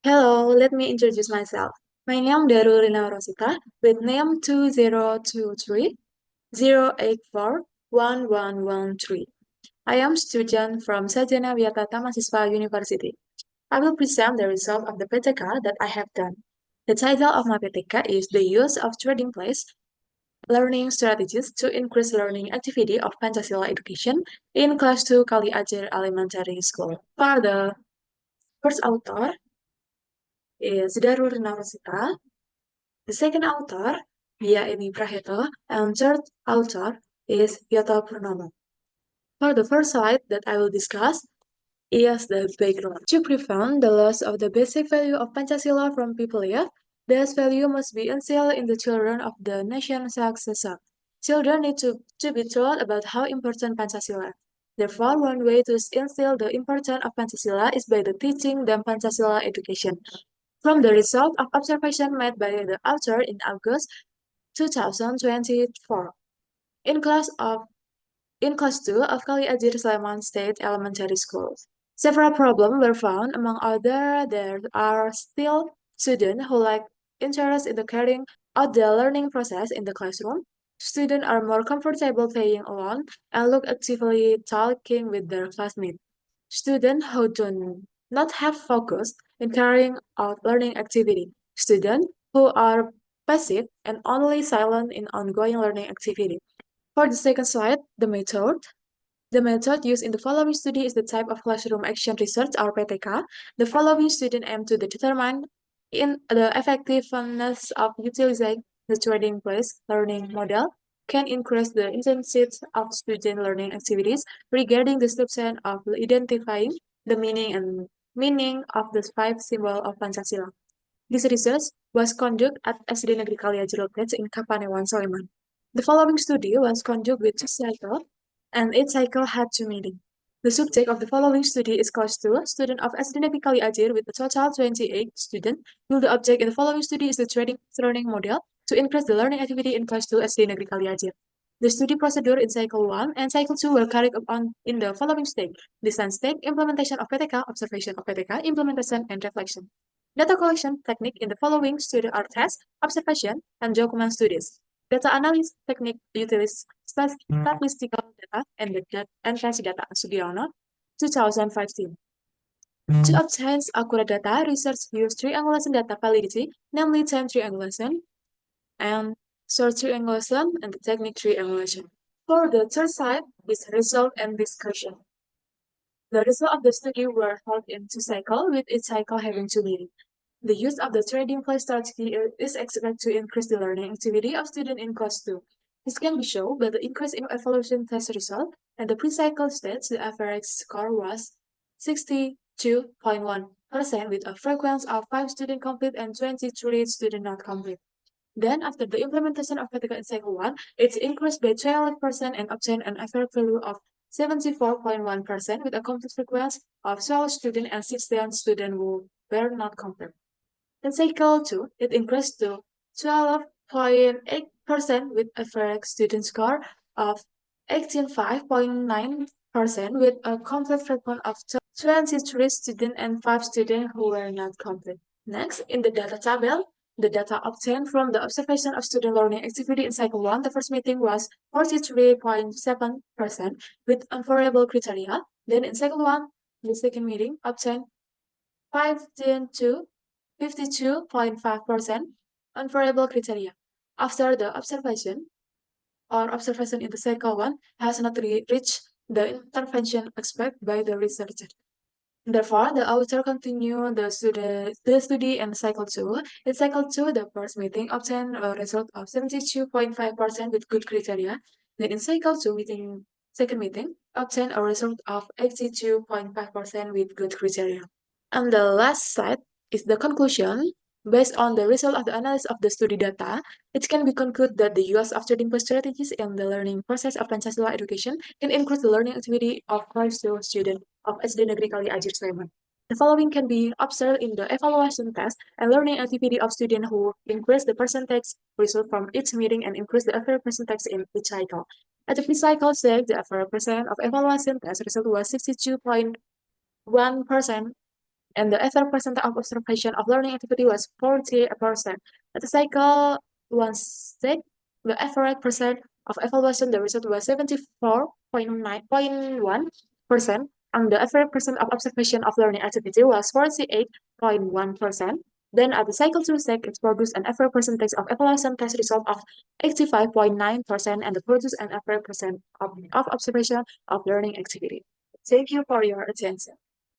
Hello, let me introduce myself. My name is Darulina Rosita with name 2023-084-1113. I am student from Sarjana Wiatata Mahasiswa University. I will present the result of the PTK that I have done. The title of my PTK is The Use of Trading Place Learning Strategies to Increase Learning Activity of Pancasila Education in Class 2 Kali Ajar Elementary School. For the first author is Darulina Rosita. The second author, Via Emi Prahetto, and third author is Yata Purnomo. For the first slide that I will discuss is the background. To prevent the loss of the basic value of Pancasila from people life, this value must be instilled in the children of the nation's successor. Children need to be taught about how important Pancasila. Therefore, one way to instill the importance of Pancasila is by the teaching them Pancasila education. From the result of observation made by the author in August 2024, in class of in class 2 of Kali Ajar Sleman State Elementary School. Several problems were found. Among others, there are still students who lack interest in the carrying out the learning process in the classroom. Students are more comfortable playing alone and look actively talking with their classmates. Students who do not have focus in carrying out learning activity. Students who are passive and only silent in ongoing learning activity. For the second slide, the method. The method used in the following study is the type of classroom action research or PTK. The following student aim to determine in the effectiveness of utilizing the trading place learning model can increase the intensity of student learning activities regarding the subset of identifying the meaning of the five symbols of Pancasila. This research was conducted at SD Negeri Kaliajar in Kapanewon, Sleman. The following study was conducted with two cycles, and each cycle had two meetings. The subject of the following study is class 2, student of SD Negeri Kaliajar with a total 28 students, while the object in the following study is the trading learning model to increase the learning activity in class 2 SD Negeri Kaliajar. The study procedure in cycle 1 and cycle 2 were carried on in the following stage: design stage, implementation of PTK, observation of PTK, implementation, and reflection. Data collection technique in the following study are test, observation, and document studies. Data analysis technique utilizes statistical data and fancy data. Sugiono, 2015. To obtain accurate data, research used triangulation data validity, namely time triangulation and source triangulation and the technique triangulation. For the third side is result and discussion. The results of the study were held in two cycles, with each cycle having two meetings. The use of the trading place strategy is expected to increase the learning activity of students in class 2. This can be shown by the increase in evaluation test result. At the pre-cycle stage, the average score was 62.1% with a frequency of 5 students complete and 23 students not complete. Then, after the implementation of Practical in Cycle 1, it increased by 12% and obtained an average value of 74.1% with a complete frequency of 12 students and 16 students who were not complete. In Cycle 2, it increased to 12.8% with average student score of 18.5.9% with a complete frequency of 23 students and 5 students who were not complete. Next, in the data table, the data obtained from the observation of student learning activity in Cycle 1, the first meeting was 43.7% with unfavorable criteria. Then in Cycle 1, the second meeting obtained 15 to 52.5% unfavorable criteria. After the observation in the cycle 1 has not reached the intervention expected by the researcher. Therefore, the author continued the study in cycle 2. In cycle 2, the first meeting obtained a result of 72.5% with good criteria. Then in cycle 2 second meeting obtained a result of 82.5% with good criteria. And the last slide is the conclusion. Based on the result of the analysis of the study data, it can be concluded that the use of trading post strategies in the learning process of Pancasila education can increase the learning activity of class 2 students of SD Negeri Kali Ajar Sleman. The following can be observed in the evaluation test and learning activity of students who increase the percentage result from each meeting and increase the average percentage in each cycle. At the pre-cycle stage, the average percent of evaluation test result was 62.1% and the effort percent of observation of learning activity was 40%. At the cycle 1 the average percent of evaluation the result was 74.1%, and the average percent of observation of learning activity was 48.1%. Then at the cycle 2 it produced an average percentage of evaluation test result of 85.9% and the produced an average percent of observation of learning activity. Thank you for your attention.